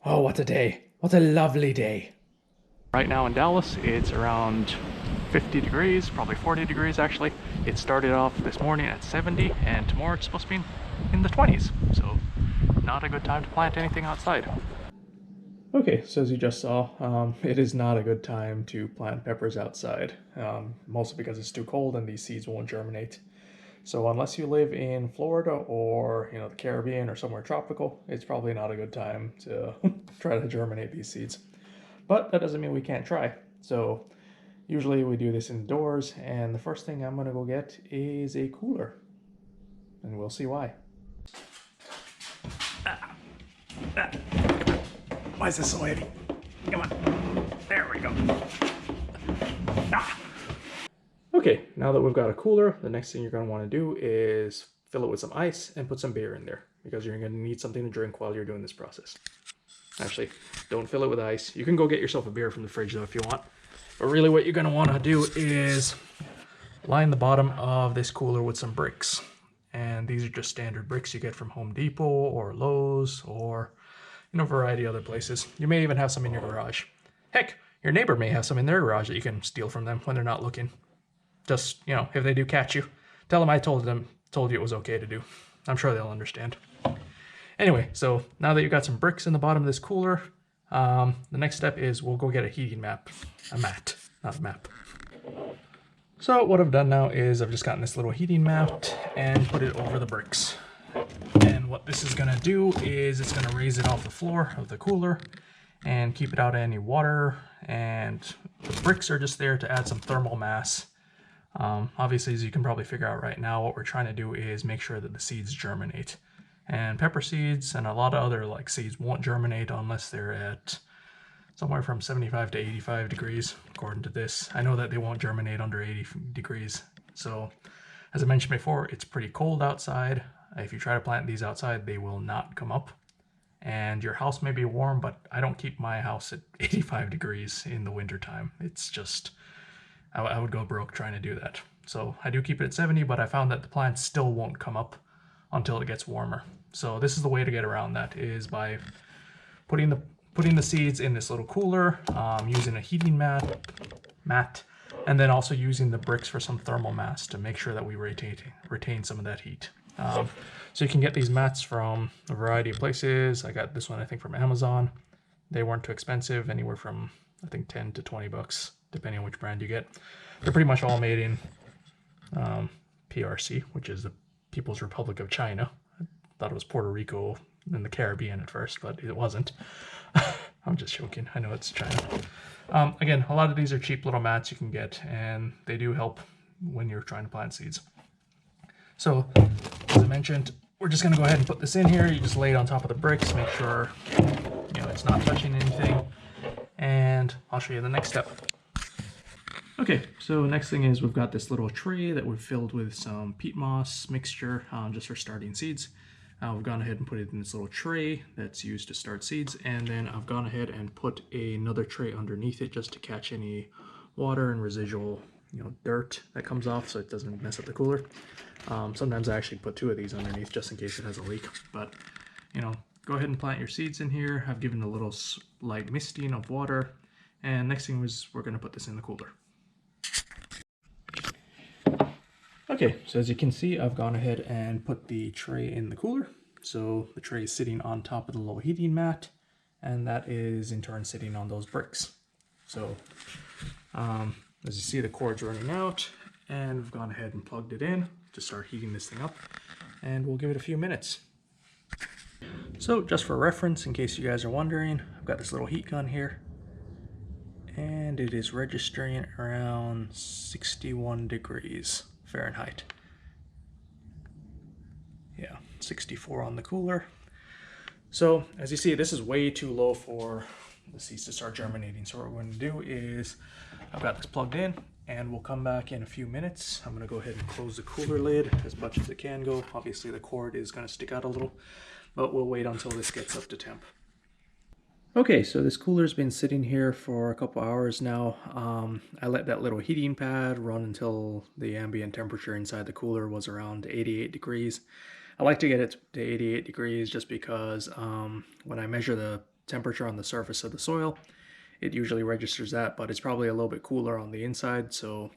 Oh, what a day. What a lovely day. Right now in Dallas, it's around 50 degrees, probably 40 degrees actually. It started off this morning at 70 and tomorrow it's supposed to be in the 20s. So not a good time to plant anything outside. Okay, so as you just saw, it is not a good time to plant peppers outside, mostly because it's too cold and these seeds won't germinate. So unless you live in Florida or the Caribbean or somewhere tropical, it's probably not a good time to try to germinate these seeds. But that doesn't mean we can't try. So usually we do this indoors, and the first thing I'm gonna go get is a cooler, and we'll see why. Why is this so heavy? Come on. There we go. Ah. Okay, now that we've got a cooler, the next thing you're going to want to do is fill it with some ice and put some beer in there because you're going to need something to drink while you're doing this process. Actually, don't fill it with ice. You can go get yourself a beer from the fridge though if you want. But really what you're going to want to do is line the bottom of this cooler with some bricks. And these are just standard bricks you get from Home Depot or Lowe's or a variety of other places. You may even have some in your garage. Heck, your neighbor may have some in their garage that you can steal from them when they're not looking. Just, if they do catch you, tell them I told you it was okay to do. I'm sure they'll understand. Anyway, so now that you've got some bricks in the bottom of this cooler, the next step is we'll go get a heating mat, not a map. So what I've done now is I've just gotten this little heating mat and put it over the bricks. And what this is gonna do is it's gonna raise it off the floor of the cooler and keep it out of any water. And the bricks are just there to add some thermal mass. Obviously, as you can probably figure out right now, what we're trying to do is make sure that the seeds germinate. And pepper seeds and a lot of other seeds won't germinate unless they're at somewhere from 75 to 85 degrees, according to this. I know that they won't germinate under 80 degrees. So, as I mentioned before, it's pretty cold outside. If you try to plant these outside, they will not come up. And your house may be warm, but I don't keep my house at 85 degrees in the wintertime. It's just, I would go broke trying to do that. So I do keep it at 70, but I found that the plants still won't come up until it gets warmer. So this is the way to get around that, is by putting the seeds in this little cooler, using a heating mat, and then also using the bricks for some thermal mass to make sure that we retain some of that heat. So you can get these mats from a variety of places. I got this one, I think, from Amazon. They weren't too expensive, anywhere from, I think, 10 to 20 bucks, depending on which brand you get. They're pretty much all made in PRC, which is the People's Republic of China. I thought it was Puerto Rico and the Caribbean at first, but it wasn't. I'm just joking. I know it's China. Again, a lot of these are cheap little mats you can get, and they do help when you're trying to plant seeds. So, as I mentioned, we're just going to go ahead and put this in here. You just lay it on top of the bricks, make sure it's not touching anything, and I'll show you the next step. Okay, so next thing is we've got this little tray that we've filled with some peat moss mixture just for starting seeds. We've gone ahead and put it in this little tray that's used to start seeds, and then I've gone ahead and put another tray underneath it just to catch any water and residual dirt that comes off so it doesn't mess up the cooler. Sometimes I actually put two of these underneath just in case it has a leak, but go ahead and plant your seeds in here. I've given a little light misting of water, and next thing is we're going to put this in the cooler. Okay, so as you can see, I've gone ahead and put the tray in the cooler. So the tray is sitting on top of the little heating mat, and that is in turn sitting on those bricks. So as you see, the cord's running out, and we've gone ahead and plugged it in to start heating this thing up, and we'll give it a few minutes. So just for reference, in case you guys are wondering, I've got this little heat gun here, and it is registering around 61 degrees Fahrenheit. Yeah, 64 on the cooler. So as you see, this is way too low for the seeds to start germinating. So what we're going to do is I've got this plugged in, and we'll come back in a few minutes. I'm going to go ahead and close the cooler lid as much as it can go. Obviously the cord is going to stick out a little, but we'll wait until this gets up to temp. Okay, so this cooler's been sitting here for a couple hours now. I let that little heating pad run until the ambient temperature inside the cooler was around 88 degrees. I like to get it to 88 degrees just because when I measure the temperature on the surface of the soil. It usually registers that, but it's probably a little bit cooler on the inside, so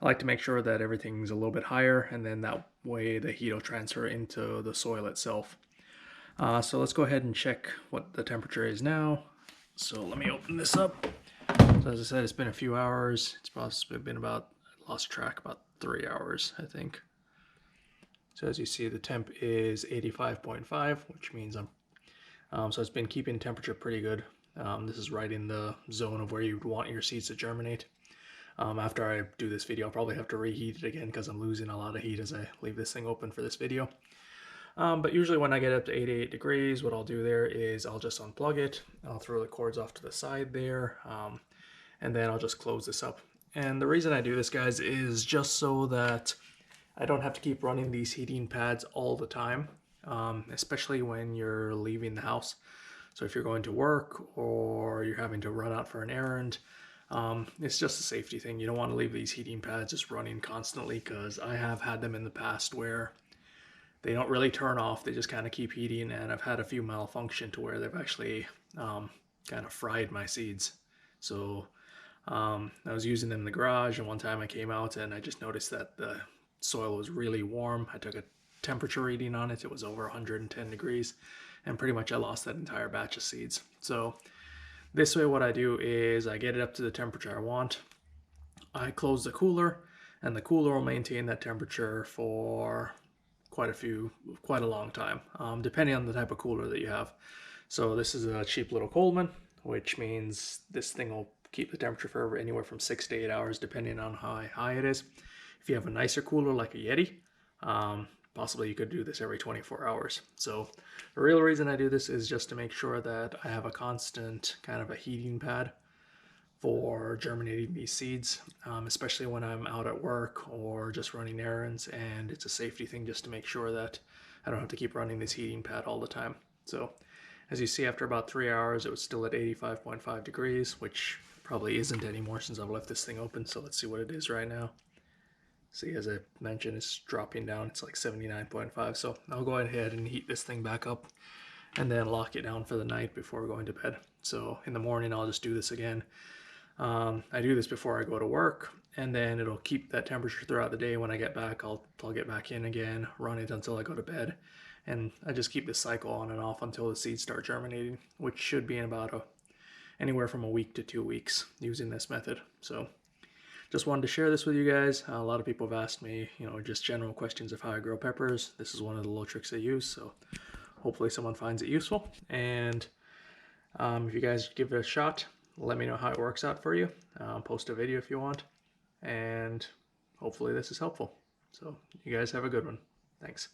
I like to make sure that everything's a little bit higher, and then that way the heat will transfer into the soil itself. So let's go ahead and check what the temperature is now. So let me open this up. So as I said, it's been a few hours. It's possibly been about, I lost track, about 3 hours, I think. So as you see, the temp is 85.5, which means so it's been keeping temperature pretty good. This is right in the zone of where you'd want your seeds to germinate. After I do this video, I'll probably have to reheat it again because I'm losing a lot of heat as I leave this thing open for this video. But usually when I get up to 88 degrees, what I'll do there is I'll just unplug it. I'll throw the cords off to the side there, and then I'll just close this up. And the reason I do this, guys, is just so that I don't have to keep running these heating pads all the time, especially when you're leaving the house. So if you're going to work or you're having to run out for an errand, it's just a safety thing. You don't want to leave these heating pads just running constantly, because I have had them in the past where they don't really turn off. They just kind of keep heating, and I've had a few malfunction to where they've actually kind of fried my seeds. So I was using them in the garage, and one time I came out and I just noticed that the soil was really warm. I took a temperature reading on it. It was over 110 degrees, and pretty much I lost that entire batch of seeds. So this way what I do is I get it up to the temperature I want. I close the cooler, and the cooler will maintain that temperature for quite a long time, depending on the type of cooler that you have. So this is a cheap little Coleman, which means this thing will keep the temperature for anywhere from 6 to 8 hours, depending on how high it is. If you have a nicer cooler like a Yeti, possibly you could do this every 24 hours. So the real reason I do this is just to make sure that I have a constant kind of a heating pad for germinating these seeds, especially when I'm out at work or just running errands, and it's a safety thing just to make sure that I don't have to keep running this heating pad all the time. So as you see, after about 3 hours, it was still at 85.5 degrees, which probably isn't anymore since I've left this thing open. So let's see what it is right now. See, as I mentioned, it's dropping down. It's like 79.5. So I'll go ahead and heat this thing back up and then lock it down for the night before going to bed. So in the morning, I'll just do this again. I do this before I go to work, and then it'll keep that temperature throughout the day. When I get back, I'll get back in again, run it until I go to bed, and I just keep this cycle on and off until the seeds start germinating, which should be in about anywhere from a week to 2 weeks using this method. So just wanted to share this with you guys. A lot of people have asked me, just general questions of how I grow peppers. This is one of the little tricks I use, so hopefully someone finds it useful. And if you guys give it a shot, let me know how it works out for you. Post a video if you want, and hopefully this is helpful. So you guys have a good one. Thanks.